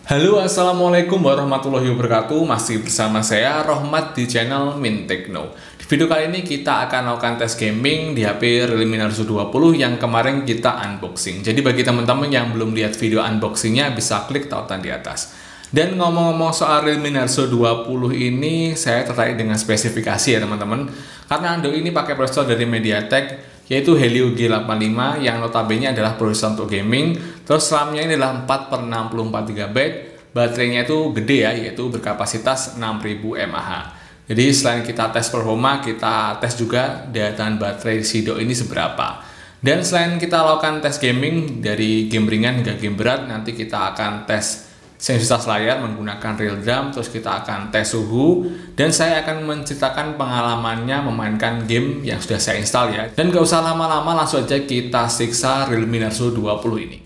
Halo, assalamualaikum warahmatullahi wabarakatuh. Masih bersama saya Rohmat di channel Min Tekno. Di video kali ini kita akan melakukan tes gaming di HP Realme Narzo 20 yang kemarin kita unboxing. Jadi bagi teman-teman yang belum lihat video unboxingnya bisa klik tautan di atas. Dan ngomong-ngomong soal Realme Narzo 20 ini, saya tertarik dengan spesifikasi ya teman-teman. Karena Android ini pakai prosesor dari MediaTek, yaitu Helio G85 yang notabene adalah prosesor untuk gaming. Terus RAM-nya ini adalah 4/64 GB. Baterainya itu gede ya, yaitu berkapasitas 6000 mAh. Jadi selain kita tes performa, kita tes juga daya tahan baterai Sido ini seberapa. Dan selain kita lakukan tes gaming dari game ringan hingga game berat, nanti kita akan tes sensitivitas layar menggunakan real drum, terus kita akan tes suhu, dan saya akan menceritakan pengalamannya memainkan game yang sudah saya install ya. Dan gak usah lama-lama, langsung aja kita siksa Realme Narzo 20 ini.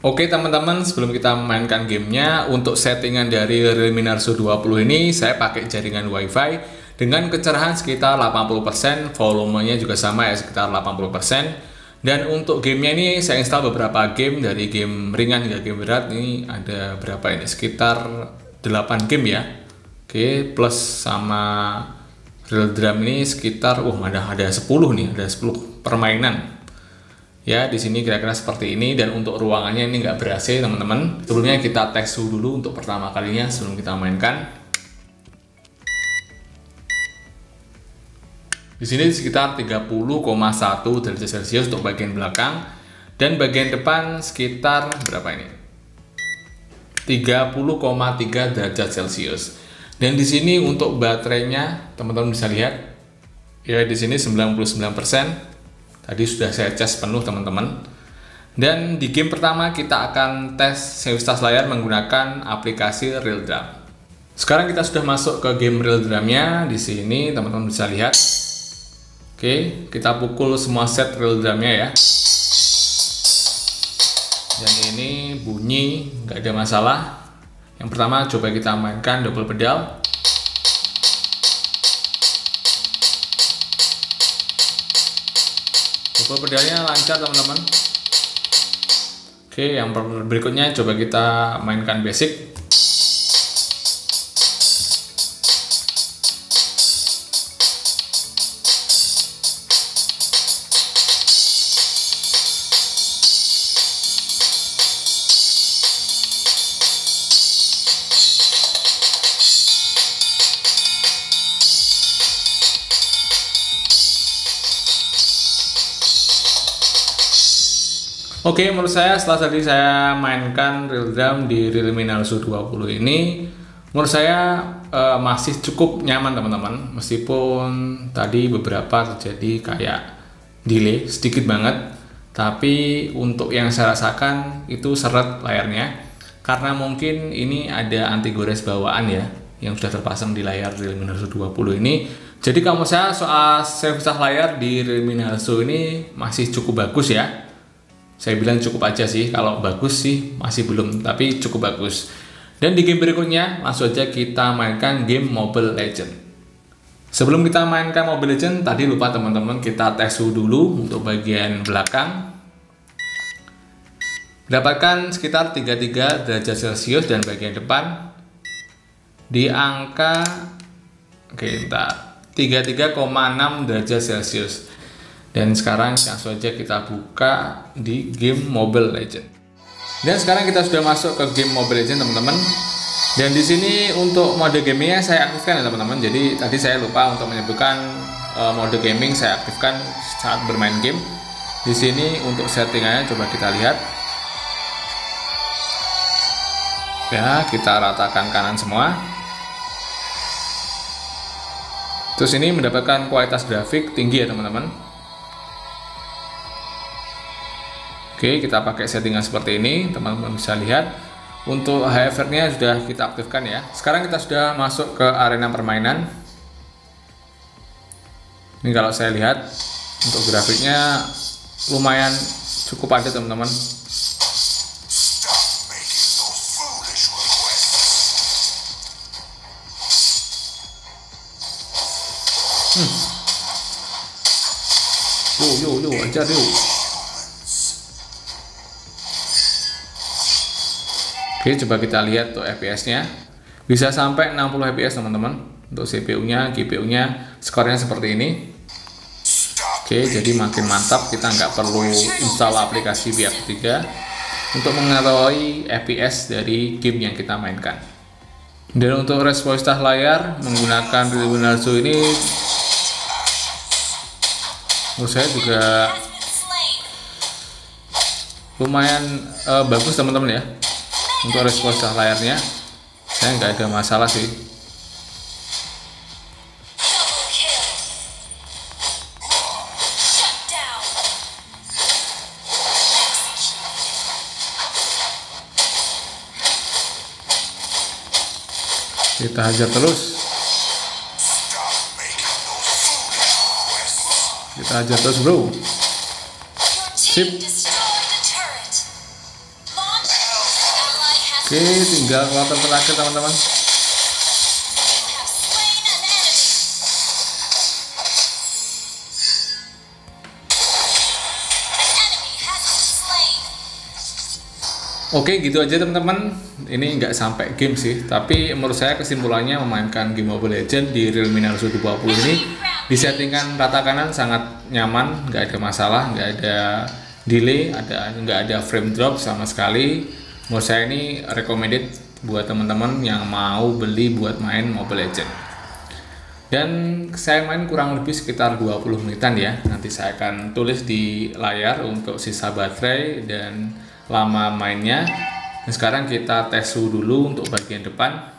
Oke teman-teman, sebelum kita memainkan gamenya, untuk settingan dari Realme Narzo 20 ini saya pakai jaringan WiFi dengan kecerahan sekitar 80%, volumenya juga sama ya, sekitar 80%. Dan untuk gamenya ini saya install beberapa game, dari game ringan hingga game berat. Ini ada berapa ini? Sekitar 8 game ya. Oke, plus sama real drum ini sekitar ada 10 nih, ada 10 permainan. Ya, di sini kira-kira seperti ini. Dan untuk ruangannya ini nggak ber-AC teman-teman. Sebelumnya kita tes suhu dulu untuk pertama kalinya sebelum kita mainkan. Di sini sekitar 30,1 derajat Celcius untuk bagian belakang, dan bagian depan sekitar berapa ini? 30,3 derajat Celcius. Dan di sini untuk baterainya teman-teman bisa lihat ya, di sini 99%. Tadi sudah saya cas penuh teman-teman. Dan di game pertama kita akan tes sensitivitas layar menggunakan aplikasi Real Drum. Sekarang kita sudah masuk ke game Real Drumnya. Di sini teman-teman bisa lihat. Oke, kita pukul semua set real drumnya ya. Dan ini bunyi, nggak ada masalah. Yang pertama coba kita mainkan double pedal. Double pedalnya lancar teman-teman. Oke, yang berikutnya coba kita mainkan basic. Oke, menurut saya setelah tadi saya mainkan real drum di Realme Narzo 20 ini, menurut saya masih cukup nyaman teman-teman. Meskipun tadi beberapa terjadi kayak delay sedikit banget, tapi untuk yang saya rasakan itu seret layarnya. Karena mungkin ini ada anti gores bawaan ya, yang sudah terpasang di layar Realme Narzo 20 ini. Jadi kalau saya soal sensitivitas layar di Realme Narzo ini masih cukup bagus ya. Saya bilang cukup aja sih, kalau bagus sih masih belum, tapi cukup bagus. Dan di game berikutnya langsung aja kita mainkan game Mobile Legend. Sebelum kita mainkan Mobile Legend, tadi lupa teman-teman kita tes suhu dulu untuk bagian belakang. Dapatkan sekitar 33 derajat Celcius, dan bagian depan di angka 33,6 derajat Celcius. Dan sekarang langsung aja kita buka di game Mobile Legend. Dan sekarang kita sudah masuk ke game Mobile Legend teman-teman. Dan di sini untuk mode gamingnya saya aktifkan ya teman-teman. Jadi tadi saya lupa untuk menyebutkan mode gaming saya aktifkan saat bermain game. Di sini untuk settingannya coba kita lihat. Ya, kita ratakan kanan semua. Terus ini mendapatkan kualitas grafik tinggi ya teman-teman. Oke, kita pakai settingan seperti ini, teman-teman bisa lihat. Untuk HFR-nya sudah kita aktifkan ya. Sekarang kita sudah masuk ke arena permainan. Ini kalau saya lihat untuk grafiknya lumayan cukup padat teman-teman. Yo, ajar yuk. Oke, coba kita lihat tuh FPS-nya. Bisa sampai 60 fps teman-teman. Untuk CPU-nya, GPU-nya, skornya seperti ini. Oke, jadi makin mantap. Kita nggak perlu install aplikasi pihak ketiga untuk mengetahui FPS dari game yang kita mainkan. Dan untuk responsivitas layar menggunakan Real Narzo ini, menurut saya juga lumayan bagus teman-teman ya. Untuk responsivitas layarnya saya nggak ada masalah sih. Kita hajar terus. Kita hajar terus bro. Sip. Oke, tinggal kloter terakhir teman-teman. Oke, gitu aja teman-teman. Ini nggak sampai game sih, tapi menurut saya kesimpulannya memainkan game Mobile Legends di Realme Narzo 20 ini disettingkan rata kanan sangat nyaman, nggak ada masalah, nggak ada delay, nggak ada frame drop sama sekali. Menurut saya ini recommended buat teman-teman yang mau beli buat main Mobile Legends. Dan saya main kurang lebih sekitar 20 menitan ya. Nanti saya akan tulis di layar untuk sisa baterai dan lama mainnya. Dan sekarang kita tes suhu dulu untuk bagian depan.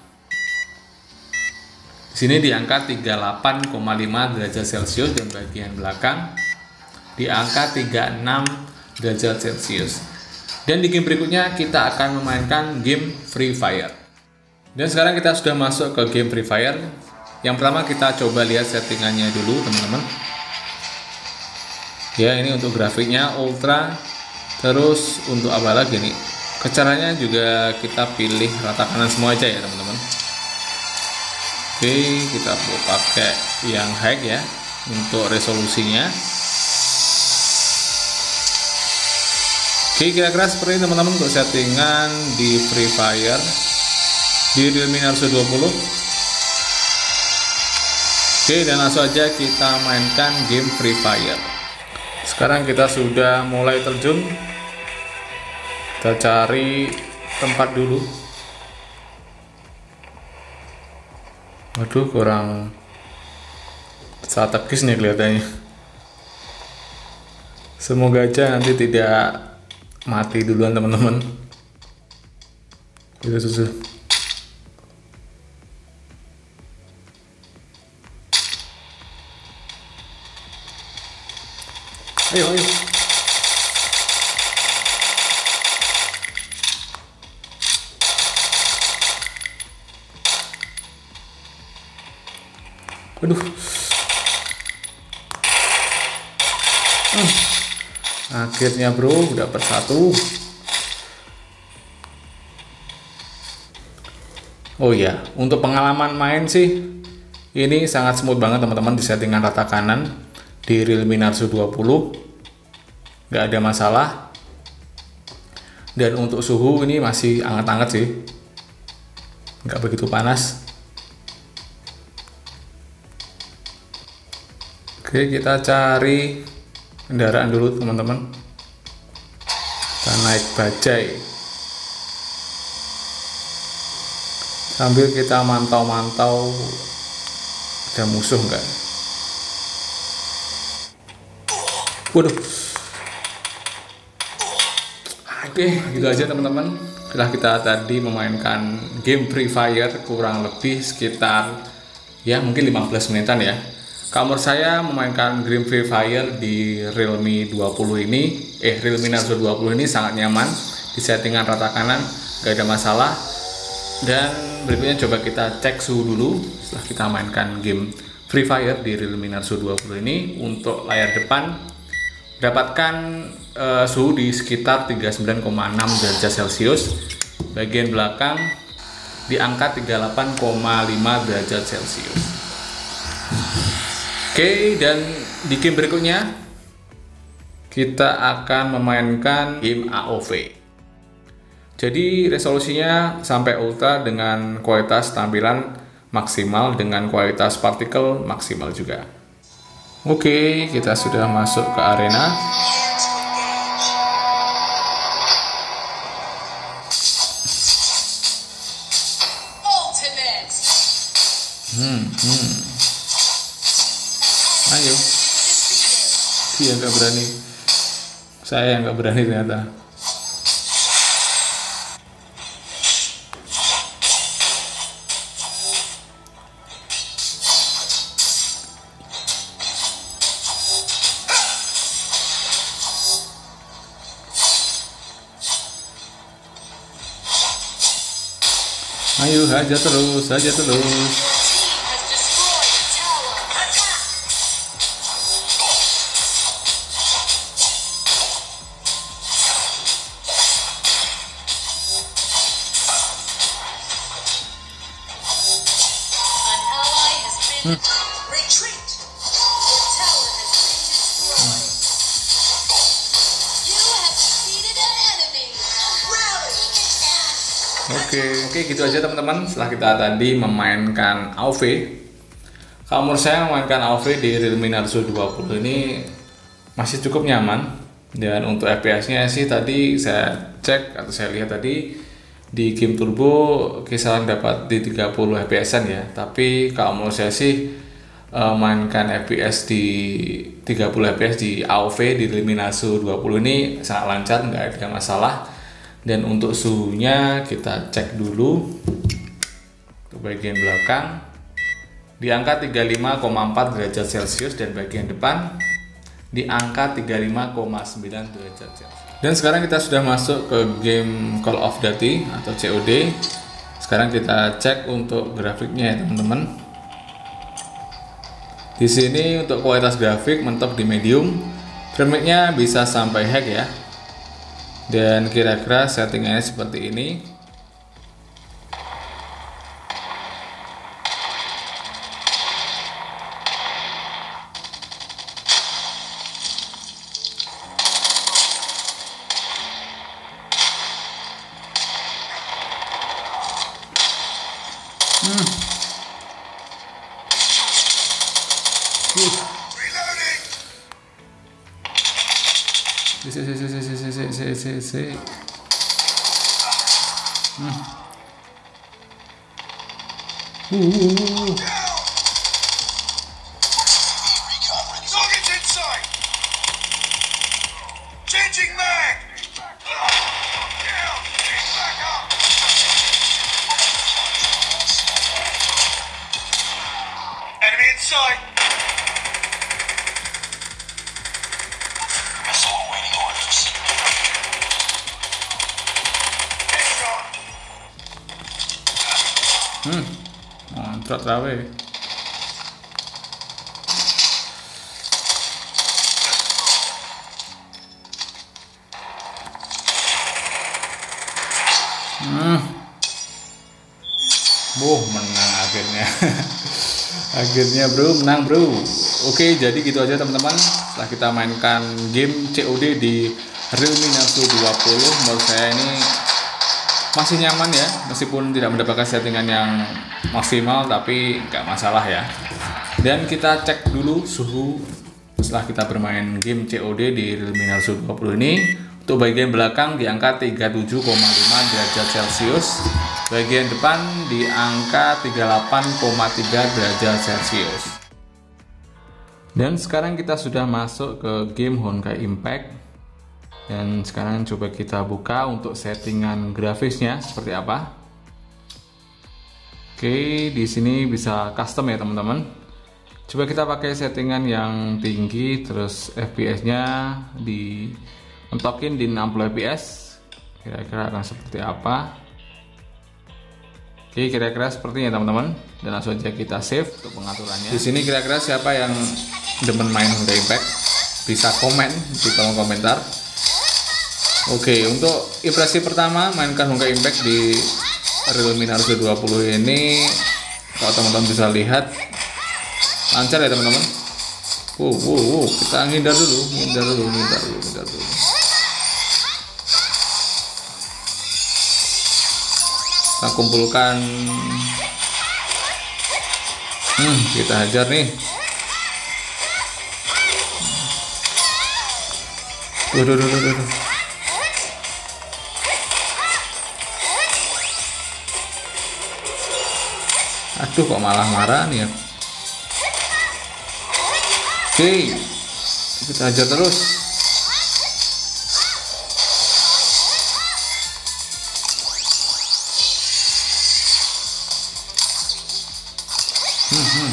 Di sini di angka 38,5 derajat Celcius dan bagian belakang di angka 36 derajat Celcius. Dan di game berikutnya kita akan memainkan game Free Fire. Dan sekarang kita sudah masuk ke game Free Fire. Yang pertama kita coba lihat settingannya dulu teman-teman. Ya, ini untuk grafiknya ultra. Terus untuk apa lagi nih? Kecaranya juga kita pilih rata kanan semua aja ya teman-teman. Oke, kita pakai yang high ya untuk resolusinya. Oke, kira-kira seperti ini teman-teman untuk settingan di Free Fire di Realme Narzo 20. Oke, dan langsung aja kita mainkan game Free Fire. Sekarang kita sudah mulai terjun. Kita cari tempat dulu. Waduh, kurang strategis nih kelihatannya. Semoga aja nanti tidak mati duluan teman-teman. Udah susu. Ayo. Waduh. Akhirnya bro, udah dapat satu. Oh ya, untuk pengalaman main sih ini sangat smooth banget teman-teman di settingan rata kanan di Realme Narzo 20. Nggak ada masalah. Dan untuk suhu ini masih hangat-hangat sih, nggak begitu panas. Oke, kita cari kendaraan dulu teman-teman. Kita naik bajai sambil kita mantau-mantau ada musuh enggak. Waduh. Oke, gitu aja teman-teman. Setelah kita tadi memainkan game Free Fire kurang lebih sekitar ya mungkin 15 menitan ya. Kalau menurut saya memainkan game Free Fire di Realme 20 ini, Realme Narzo 20 ini sangat nyaman di settingan rata kanan, gak ada masalah. Dan berikutnya coba kita cek suhu dulu setelah kita mainkan game Free Fire di Realme Narzo 20 ini. Untuk layar depan dapatkan suhu di sekitar 39,6 derajat Celcius, bagian belakang di angka 38,5 derajat Celcius. Oke, dan di game berikutnya kita akan memainkan game AOV. Jadi resolusinya sampai ultra dengan kualitas tampilan maksimal dengan kualitas partikel maksimal juga. Oke, kita sudah masuk ke arena. Ayo, dia nggak berani. Saya yang nggak berani ternyata. Ayo, hajar terus, hajar terus. Oke, gitu aja teman-teman. Setelah kita tadi memainkan AoV, kalau menurut saya memainkan AoV di Realme Narzo 20 ini masih cukup nyaman. Dan untuk FPS-nya sih tadi saya cek atau saya lihat tadi di game turbo kisaran dapat di 30 FPS-an ya. Tapi kalau menurut saya sih mainkan FPS di 30 FPS di AoV di Realme Narzo 20 ini sangat lancar, nggak ada masalah. Dan untuk suhunya kita cek dulu. Untuk bagian belakang di angka 35,4 derajat Celcius dan bagian depan di angka 35,9 derajat Celcius. Dan sekarang kita sudah masuk ke game Call of Duty atau COD. Sekarang kita cek untuk grafiknya ya teman-teman. Di sini untuk kualitas grafik mentok di medium, frame rate-nya bisa sampai high ya. Dan kira-kira settingannya seperti ini. Changing mag! Enemy in sight! Missile awaiting orders. Headshot! Mantap trawe. Menang akhirnya. Akhirnya bro, menang bro. Oke, jadi gitu aja teman-teman. Setelah kita mainkan game COD di Realme Narzo 20, menurut saya ini masih nyaman ya, meskipun tidak mendapatkan settingan yang maksimal, tapi nggak masalah ya. Dan kita cek dulu suhu setelah kita bermain game COD di Realme Narzo 20 ini. Untuk bagian belakang di angka 37,5 derajat Celcius, bagian depan di angka 38,3 derajat Celcius. Dan sekarang kita sudah masuk ke game Honkai Impact. Dan sekarang coba kita buka untuk settingan grafisnya seperti apa. Oke, di sini bisa custom ya teman-teman. Coba kita pakai settingan yang tinggi, terus FPS-nya mentokin di 60 fps. Kira-kira akan seperti apa? Oke, kira-kira sepertinya teman-teman. Dan langsung aja kita save untuk pengaturannya. Di sini kira-kira siapa yang demen main Honkai Impact? Bisa komen di kolom komentar. Oke, untuk impresi pertama mainkan Honkai Impact di Realme Narzo 20 ini, kalau teman-teman bisa lihat, lancar ya teman-teman. Kita ngindar dulu. Kita kumpulkan. Kita hajar nih. Waduh. Aduh, kok malah marah nih ya. Oke, kita hajar terus.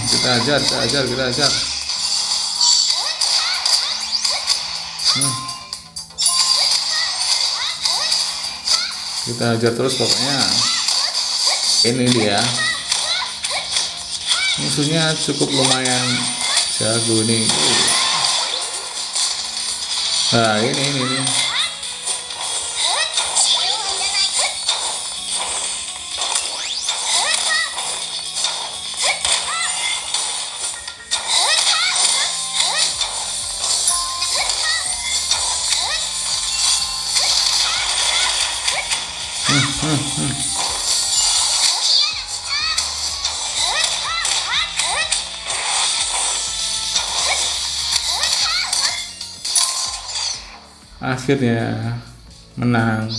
Kita hajar. Kita hajar terus pokoknya. Ini dia. Musuhnya cukup lumayan jago nih. Nah, ini. Akhirnya menang.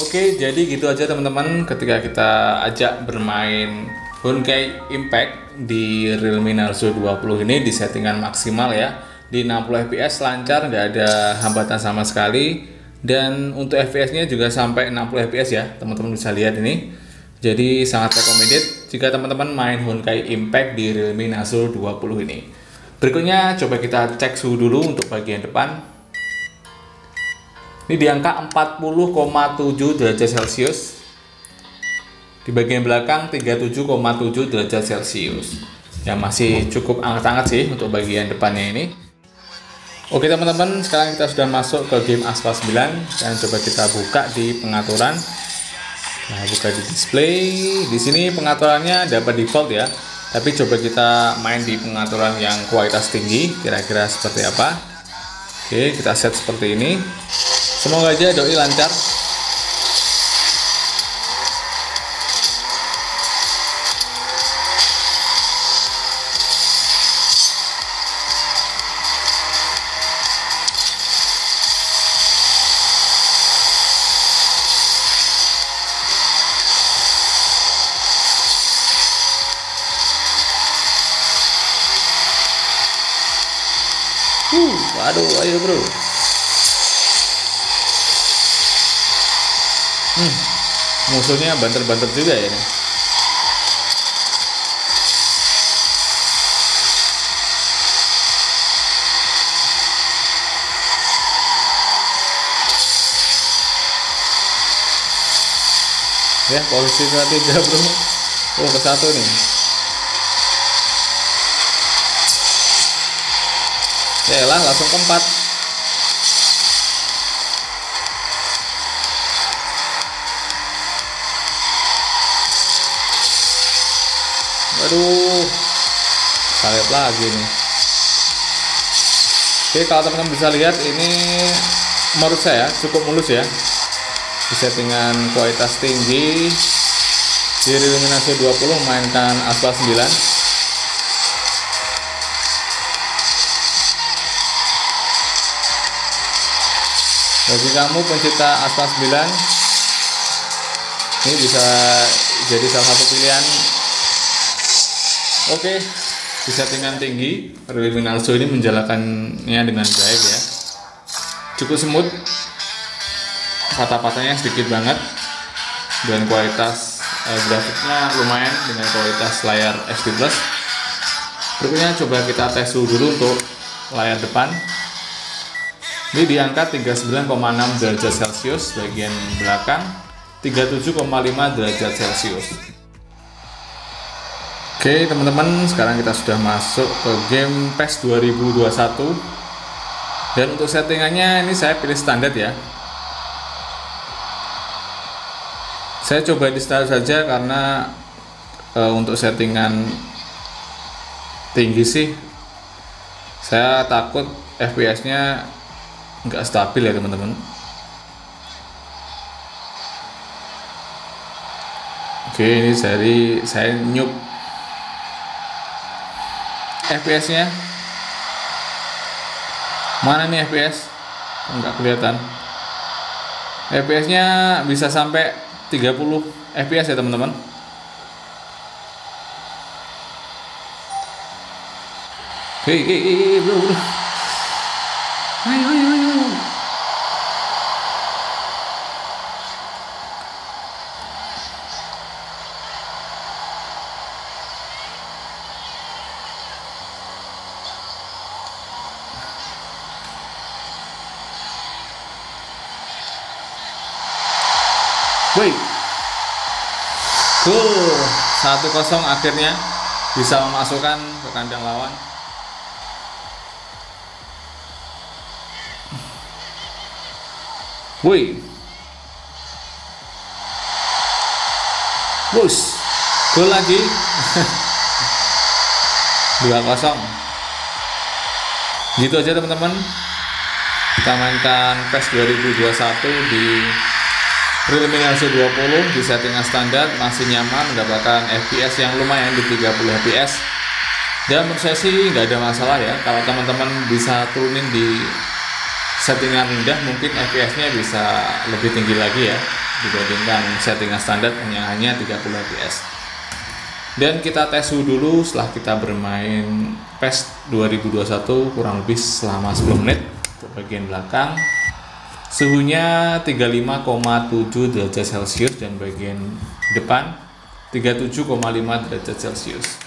Oke, jadi gitu aja teman-teman ketika kita ajak bermain Honkai Impact di Realme Narzo 20 ini di settingan maksimal ya, di 60 fps lancar, nggak ada hambatan sama sekali, dan untuk fps-nya juga sampai 60 fps ya, teman-teman bisa lihat ini. Jadi sangat recommended jika teman-teman main Honkai Impact di Realme Narzo 20 ini. Berikutnya coba kita cek suhu dulu untuk bagian depan. Ini di angka 40,7 derajat Celcius. Di bagian belakang 37,7 derajat Celcius. Ya masih cukup hangat-hangat sih untuk bagian depannya ini. Oke teman-teman, sekarang kita sudah masuk ke game Asphalt 9 dan coba kita buka di pengaturan. Nah, buka di display. Di sini pengaturannya dapat default ya. Tapi coba kita main di pengaturan yang kualitas tinggi, kira-kira seperti apa. Oke, kita set seperti ini. Semoga aja doi lancar. Waduh, ayo bro. Musuhnya banter-banter juga ya nih. Ya, posisi 3 bro. Oh, ke 1 nih. Ya lah, langsung ke 4. Aduh, salib lagi nih. Oke, kalau teman-teman bisa lihat ini menurut saya cukup mulus ya. Di settingan kualitas tinggi di Realme Narzo 20 memainkan Asphalt 9. Bagi kamu pencinta Asphalt 9, ini bisa jadi salah satu pilihan. Oke, di settingan tinggi Realme Narzo ini menjalankannya dengan baik ya. Cukup smooth, patah-patahnya sedikit banget, dan kualitas grafiknya lumayan dengan kualitas layar HD+. Berikutnya coba kita tes dulu untuk layar depan. Ini di angka 39,6 derajat Celcius, bagian belakang 37,5 derajat Celcius. Oke teman-teman, sekarang kita sudah masuk ke game PES 2021. Dan untuk settingannya ini saya pilih standar ya. Saya coba di standar saja karena untuk settingan tinggi sih saya takut FPS-nya nggak stabil ya teman-teman. Oke, ini saya nyup FPS-nya. Mana nih FPS? Enggak kelihatan. FPS-nya bisa sampai 30 FPS ya teman-teman. Bro. Ayo. Woi, cool, 1-0 akhirnya bisa memasukkan ke kandang lawan. Woi, bus, gol lagi, 2-0. Gitu aja teman-teman, kita mainkan PES 2021 di preliminary 20 di settingan standar, masih nyaman, mendapatkan FPS yang lumayan di 30 FPS. Dan menurut saya sih nggak ada masalah ya, kalau teman-teman bisa turunin di settingan rendah, mungkin FPS-nya bisa lebih tinggi lagi ya dibandingkan settingan standar yang hanya 30 FPS. Dan kita tes suhu dulu setelah kita bermain PES 2021 kurang lebih selama 10 menit. Untuk bagian belakang suhunya 35,7 derajat Celcius dan bagian depan 37,5 derajat Celcius.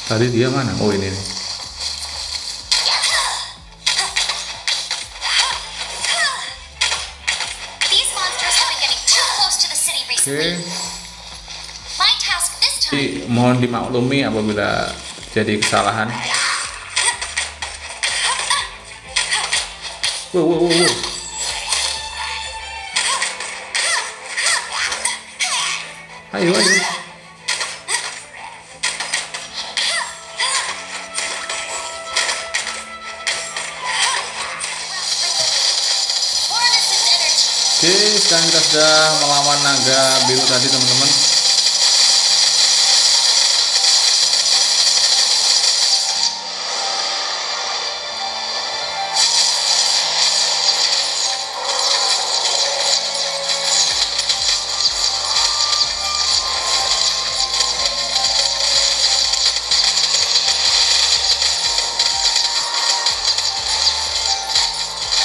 Tadi dia mana? Oh ini nih. Oke. Jadi, mohon dimaklumi apabila jadi kesalahan. Wow. Ayo. Oke, sekarang kita sudah melawan naga biru tadi teman-teman.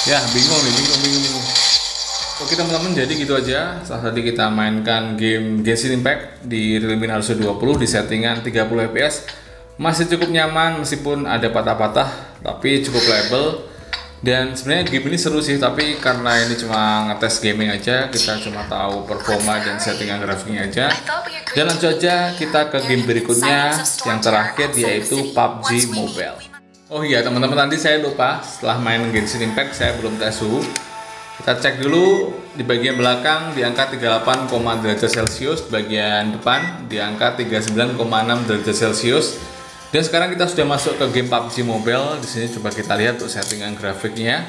Ya, bingung. Oke teman-teman, jadi gitu aja. Setelah tadi kita mainkan game Genshin Impact di Realme Naruto 20 di settingan 30 fps, masih cukup nyaman meskipun ada patah-patah, tapi cukup playable. Dan sebenarnya game ini seru sih, tapi karena ini cuma ngetes gaming aja, kita cuma tahu performa dan settingan grafiknya aja. Dan langsung aja kita ke game berikutnya, yang terakhir yaitu PUBG Mobile. Oh iya teman-teman, nanti saya lupa, setelah main Genshin Impact saya belum tes suhu. Kita cek dulu di bagian belakang di angka 38, derajat Celcius, bagian depan di angka 39,6 derajat Celcius. Dan sekarang kita sudah masuk ke game PUBG Mobile. Di sini coba kita lihat untuk settingan grafiknya.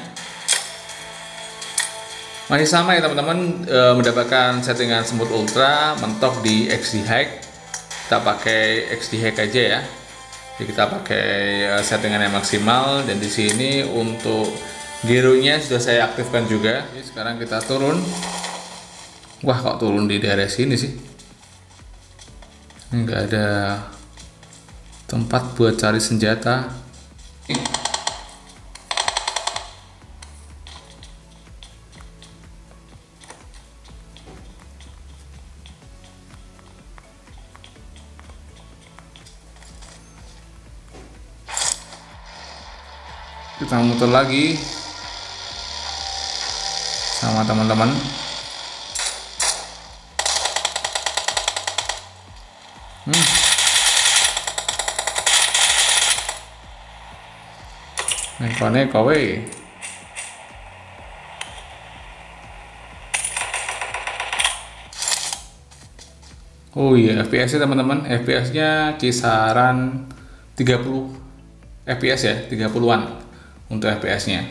Masih sama ya teman-teman, mendapatkan settingan smooth ultra, mentok di XD high. Kita pakai XD high aja ya. Jadi kita pakai settingan yang maksimal, dan di sini untuk gyronya sudah saya aktifkan juga. Jadi sekarang kita turun. Wah, kok turun di daerah sini sih? Ini nggak ada tempat buat cari senjata. Kita muter lagi sama teman-teman. Neko we. Oh iya, FPS-nya teman-teman, FPS-nya kisaran 30 FPS ya, 30-an untuk FPS-nya.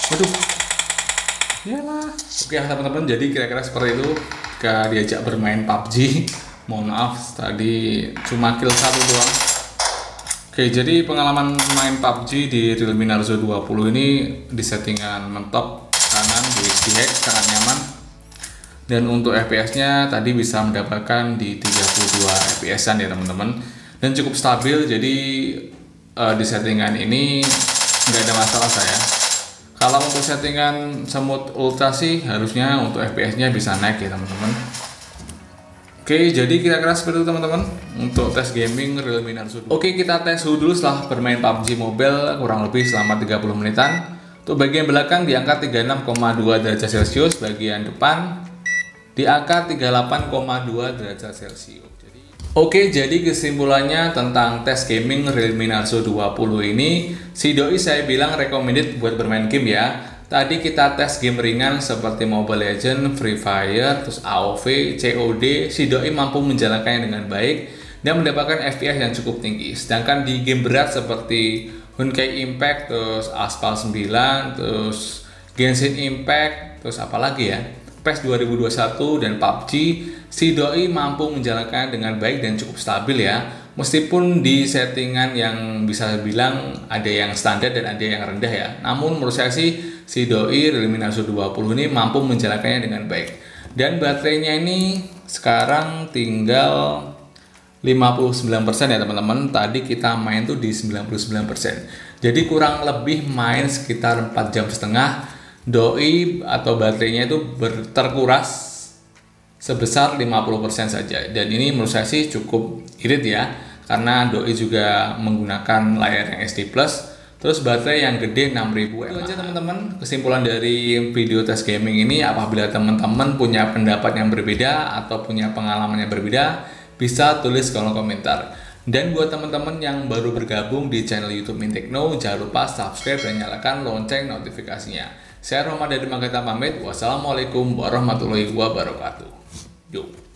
Waduh. Iyalah. Oke teman-teman, jadi kira-kira seperti itu ketika diajak bermain PUBG. Mohon maaf tadi cuma kill 1 doang. Oke, jadi pengalaman main PUBG di Realme Narzo 20 ini di settingan mentok kanan di hack sangat nyaman. Dan untuk FPS-nya tadi bisa mendapatkan di 32 FPS-an ya teman-teman. Dan cukup stabil, jadi di settingan ini nggak ada masalah saya. Kalau untuk settingan semut ultra sih harusnya untuk FPS-nya bisa naik ya teman-teman. Oke, jadi kira-kira seperti itu teman-teman untuk tes gaming Realme Narzo 2. Oke, kita tes dulu setelah bermain PUBG Mobile kurang lebih selama 30 menitan. Untuk bagian belakang di angka 36,2 derajat Celcius, bagian depan di angka 38,2 derajat Celcius. Oke, jadi kesimpulannya tentang tes gaming Realme Narzo 20 ini, si doi saya bilang recommended buat bermain game ya. Tadi kita tes game ringan seperti Mobile Legends, Free Fire, terus AoV, COD, si doi mampu menjalankannya dengan baik dan mendapatkan FPS yang cukup tinggi. Sedangkan di game berat seperti Honkai Impact, terus Asphalt 9, terus Genshin Impact, terus apalagi ya, PES 2021 dan PUBG, si doi mampu menjalankan dengan baik dan cukup stabil ya. Meskipun di settingan yang bisa bilang ada yang standar dan ada yang rendah ya. Namun menurut saya sih si doi Realme Narzo 20 ini mampu menjalankannya dengan baik. Dan baterainya ini sekarang tinggal 59% ya teman-teman. Tadi kita main tuh di 99%. Jadi kurang lebih main sekitar 4 jam setengah. Doi atau baterainya itu terkuras sebesar 50% saja. Dan ini menurut saya sih cukup irit ya, karena doi juga menggunakan layar yang SD+, terus baterai yang gede 6000 mAh. Itu aja teman-teman kesimpulan dari video tes gaming ini. Apabila teman-teman punya pendapat yang berbeda atau punya pengalaman yang berbeda, bisa tulis kolom komentar. Dan buat teman-teman yang baru bergabung di channel YouTube Mintekno, jangan lupa subscribe dan nyalakan lonceng notifikasinya. Saya Rohmat dari Magata pamit. Wassalamualaikum warahmatullahi wabarakatuh. Yo.